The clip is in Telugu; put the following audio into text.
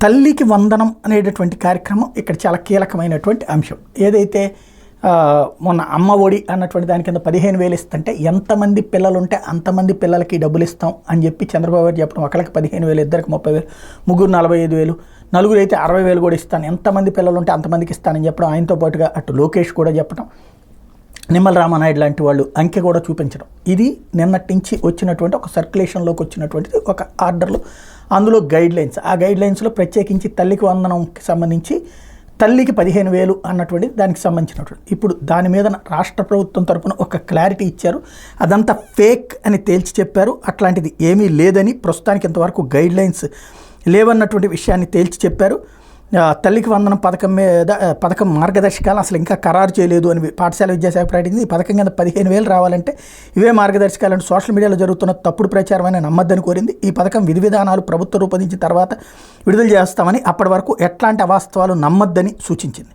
తల్లికి వందనం అనేటటువంటి కార్యక్రమం ఇక్కడ చాలా కీలకమైనటువంటి అంశం. ఏదైతే మొన్న అమ్మ ఒడి అన్నటువంటి దాని కింద 15,000 ఇస్తుంటే ఎంతమంది పిల్లలు ఉంటే అంతమంది పిల్లలకి డబ్బులు ఇస్తాం అని చెప్పి చంద్రబాబు గారు చెప్పడం, ఒకరికి 15,000, ఇద్దరికి 30,000, ముగ్గురు 45,000, నలుగురు అయితే 60,000 కూడా ఇస్తాను, ఎంతమంది పిల్లలు ఉంటే అంతమందికి ఇస్తానని చెప్పడం, ఆయనతో పాటుగా అటు లోకేష్ కూడా చెప్పడం, నిమ్మల రామానాయుడు లాంటి వాళ్ళు అంకె కూడా చూపించడం, ఇది నిన్నటి నుంచి వచ్చినటువంటి ఒక సర్క్యులేషన్లోకి వచ్చినటువంటిది ఒక ఆర్డర్లు. అందులో గైడ్లైన్స్, ఆ గైడ్లైన్స్లో ప్రత్యేకించి తల్లికి వందనంకి సంబంధించి తల్లికి 15,000 అన్నటువంటిది దానికి సంబంధించినటువంటి. ఇప్పుడు దాని మీద రాష్ట్ర ప్రభుత్వం తరపున ఒక క్లారిటీ ఇచ్చారు. అదంతా ఫేక్ అని తేల్చి చెప్పారు. అట్లాంటిది ఏమీ లేదని, ప్రస్తుతానికి ఇంతవరకు గైడ్లైన్స్ లేవన్నటువంటి విషయాన్ని తేల్చి చెప్పారు. తల్లికి వందనం పథకం మార్గదర్శకాలు అసలు ఇంకా ఖరారు చేయలేదు అని పాఠశాల విద్యాశాఖ ప్రకటించింది. ఈ పథకం కింద 15,000 రావాలంటే ఇవే మార్గదర్శకాలు అంటే సోషల్ మీడియాలో జరుగుతున్న తప్పుడు ప్రచారం అని నమ్మద్దని కోరింది. ఈ పథకం విధి విధానాలు ప్రభుత్వం రూపొందించిన తర్వాత విడుదల చేస్తామని, అప్పటి వరకు ఎట్లాంటి అవాస్తవాలు నమ్మద్దని సూచించింది.